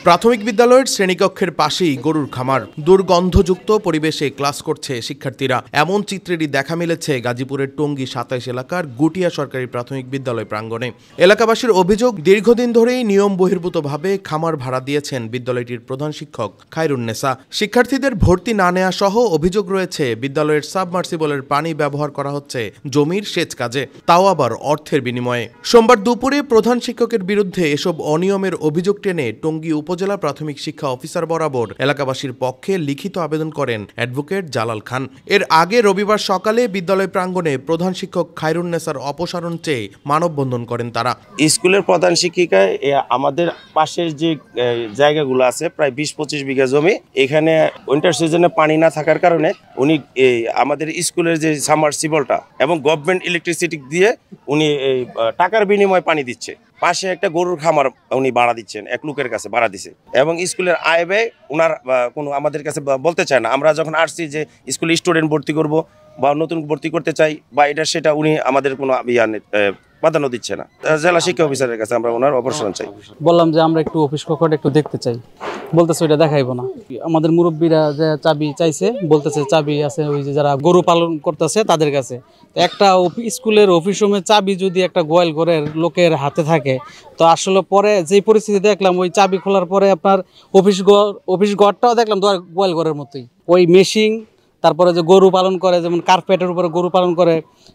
প্রাথমিক বিদ্যালয়ের শ্রেণীকক্ষের পাশেই গরুর খামার, দুর্গন্ধযুক্ত পরিবেশে ক্লাস করছে শিক্ষার্থীরা। এমন চিত্রেরই দেখা মিলেছে গাজীপুরের টঙ্গী ২৭ এলাকার গুটিয়া সরকারি প্রাথমিক বিদ্যালয় প্রাঙ্গণে। এলাকাবাসীর অভিযোগ, দীর্ঘদিন ধরেই নিয়ম বহির্ভূতভাবে খামার ভাড়া দিয়েছেন বিদ্যালয়টির প্রধান শিক্ষক খায়রুন্নেসা। শিক্ষার্থীদের ভর্তি না নেওয়া সহ অভিযোগ রয়েছে বিদ্যালয়ের সাবমার্সিবলের পানি ব্যবহার করা হচ্ছে জমির সেচ কাজে, তাও আবার অর্থের বিনিময়ে। সোমবার দুপুরে প্রধান শিক্ষকের বিরুদ্ধে এসব অনিয়মের অভিযোগ টেনে টঙ্গী উপজেলা প্রাথমিক শিক্ষা অফিসার বরাবর এলাকাবাসীর পক্ষে লিখিত আবেদন করেন অ্যাডভোকেট জালাল খান। এর আগে রবিবার সকালে বিদ্যালয় প্রাঙ্গণে প্রধান শিক্ষক খায়রুন্নেসার অপসারণ চেয়ে মানববন্ধন করেন তারা। স্কুলের প্রধান শিক্ষিকা আমাদের পাশের যে জায়গাগুলো আছে প্রায় ২০-২৫ বিঘা জমি, এখানে উইন্টার সিজনে পানি না থাকার কারণে উনি আমাদের স্কুলের যে সাবমার্সিবলটা এবং গভর্নমেন্ট ইলেকট্রিসিটি দিয়ে উনি টাকার বিনিময়ে পানি দিচ্ছে। পাশে একটা গরুর খামার উনি ভাড়া দিচ্ছেন, এক লোকের কাছে ভাড়া দিচ্ছে এবং স্কুলের আয় ব্যয় ওনার কোনো আমাদের কাছে বলতে চায় না। আমরা যখন আসছি যে স্কুলে স্টুডেন্ট ভর্তি করব বা নতুন ভর্তি করতে চাই বা এটা সেটা উনি আমাদের কোনো প্রাধান্য দিচ্ছে না। জেলা শিক্ষা অফিসারের কাছে আমরা ওনার অপসারণ চাই। বললাম যে আমরা একটু অফিস কক্ষটা একটু দেখতে চাই, বলতেছে ওইটা দেখাইবো না। আমাদের মুরব্বীরা যে চাবি চাইছে, বলতেছে চাবি আছে ওই যে যারা গরু পালন করতেছে তাদের কাছে। একটা স্কুলের অফিস রুমের চাবি যদি একটা গোয়াল ঘরের লোকের হাতে থাকে, তো আসলে পরে যে পরিস্থিতি দেখলাম, ওই চাবি খোলার পরে আপনার অফিস ঘরটাও দেখলাম গোয়াল ঘরের মতোই। ওই মেশিন, তারপরে যে গরু পালন করে, যেমন কার্পেটের উপরে গরু পালন করে,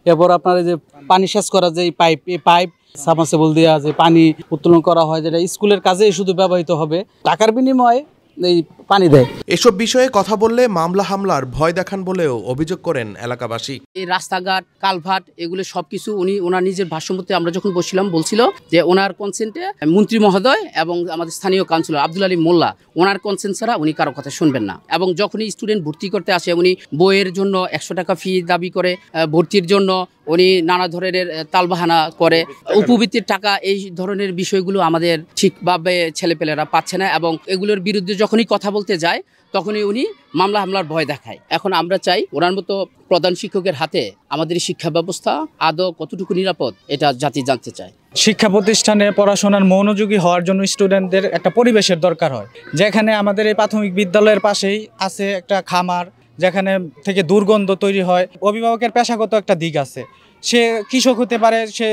এরপর আপনার এই যে পানি সেচ করা যে পাইপ, এই পাইপ সাবমার্সিবল দিয়া যে পানি উত্তোলন করা হয়, যেটা স্কুলের কাজেই শুধু ব্যবহৃত হবে, টাকার বিনিময়ে এই পানি দেয়। এসব বিষয়ে কথা বললে মামলা হামলার ভয় দেখান বলেও অভিযোগ করেন এলাকাবাসী। এই রাস্তাঘাট, কালভার্ট, এগুলো সবকিছু উনি ওনার নিজের ভাষ্যমতে আমরা যখন বসছিলাম বলছিল যে ওনার কনসেন্টে মন্ত্রী মহোদয় এবং আমাদের স্থানীয় কাউন্সিলর আব্দুল আলী মোল্লা, ওনার কনসেন্ট ছাড়া উনি কারো কথা শুনবেন না। এবং যখনই স্টুডেন্ট ভর্তি করতে আসে, উনি বইয়ের জন্য ১০০ টাকা ফি দাবি করে, ভর্তির জন্য উনি নানা ধরনের তালবাহানা করে, উপবৃত্তির টাকা, এই ধরনের বিষয়গুলো আমাদের ঠিকভাবে ছেলেপেলেরা পাচ্ছে না। এবং এগুলোর বিরুদ্ধে যখনই কথা বলতে যায় তখনই উনি মামলা হামলার ভয় দেখায়। এখন আমরা চাই ওনার মতো প্রধান শিক্ষকের হাতে আমাদের শিক্ষা ব্যবস্থা আদৌ কতটুকু নিরাপদ, এটা জাতি জানতে চায়। শিক্ষা প্রতিষ্ঠানে পড়াশোনার মনোযোগী হওয়ার জন্য স্টুডেন্টদের একটা পরিবেশের দরকার হয়, যেখানে আমাদের এই প্রাথমিক বিদ্যালয়ের পাশেই আছে একটা খামার, যেখানে থেকে দুর্গন্ধ তৈরি হয়। অভিভাবকের পেশাগত একটা দিক আছে, সে কৃষক হতে পারে, সে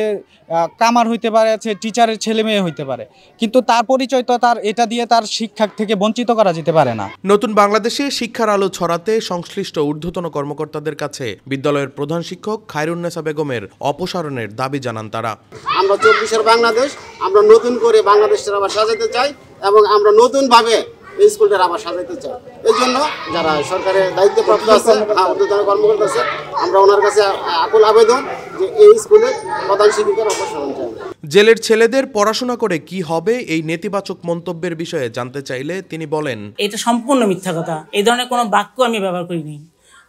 কামার হইতে পারে, সে টিচারের ছেলে মেয়ে হইতে পারে, কিন্তু তার পরিচয় তো তার এটা দিয়ে তার শিক্ষা থেকে বঞ্চিত করা যেতে পারে না। নতুন বাংলাদেশে শিক্ষার আলো ছড়াতে সংশ্লিষ্ট ঊর্ধ্বতন কর্মকর্তাদের কাছে বিদ্যালয়ের প্রধান শিক্ষক খায়রুন্নেসা বেগমের অপসারণের দাবি জানান তারা। আমরা ২৪-এর বাংলাদেশ, আমরা নতুন করে বাংলাদেশটা আবার সাজাতে চাই এবং আমরা নতুনভাবে এই স্কুলটা আবার সাজাতে চাই। এই জন্য যারা সরকারের দায়িত্বপ্রাপ্ত আছে, ঊর্ধ্বতন কর্মকর্তা আছে, আমরা ওনার কাছে আকুল আবেদন যে এই স্কুলে প্রধান শিক্ষকের অপসারণ চাই। জেলের ছেলেদের পড়াশোনা করে কি হবে, এই নেতিবাচক মন্তব্যের বিষয়ে জানতে চাইলে তিনি বলেন, এটা সম্পূর্ণ মিথ্যা কথা। এই ধরনের কোনো বাক্য আমি ব্যবহার করিনি।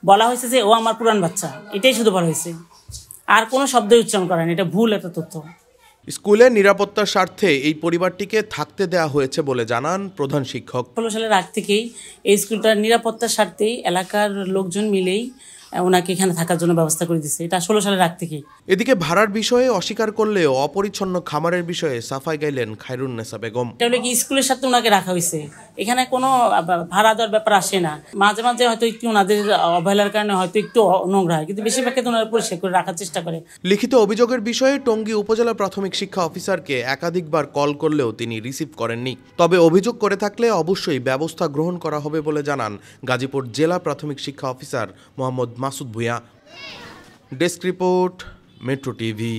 বলা হয়েছে যে ও আমার পুরান বাচ্চা, এটাই শুধু বলা হয়েছে, আর কোনো শব্দই উচ্চারণ করেন। এটা ভুল একটা তথ্য। স্কুলের নিরাপত্তার স্বার্থে এই পরিবারটিকে থাকতে দেওয়া হয়েছে বলে জানান প্রধান শিক্ষক। ১৬ সালের আগ থেকেই এই স্কুলটার নিরাপত্তার স্বার্থেই এলাকার লোকজন মিলেই ওনাকে এখানে থাকার জন্য ব্যবস্থা করে দিচ্ছে। এটা ১৬ সালের আগ থেকেই। এদিকে ভাড়ার বিষয়ে অস্বীকার করলেও অপরিচ্ছন্ন খামারের বিষয়ে সাফাই গাইলেন খায়রুন্নেসা বেগম। এটা হলো কি, স্কুলের সাথে ওনাকে রাখা হয়েছে, এখানে কোনো ভাড়া দেওয়ার ব্যাপার আসে না। মাঝে মাঝে হয়তো একটু ওনাদের অবহেলার কারণে হয়তো একটু নোংরা হয়, কিন্তু বেশিরভাগ ক্ষেত্রে ওনারা পরিষ্কার করে রাখার চেষ্টা করে। লিখিত অভিযোগের বিষয়ে টঙ্গী উপজেলা প্রাথমিক শিক্ষা অফিসারকে একাধিকবার কল করলেও তিনি রিসিভ করেননি। তবে অভিযোগ করে থাকলে অবশ্যই ব্যবস্থা গ্রহণ করা হবে বলে জানান গাজীপুর জেলা প্রাথমিক শিক্ষা officer Mohammad Masud Bhuiyan. Desk report, metro TV.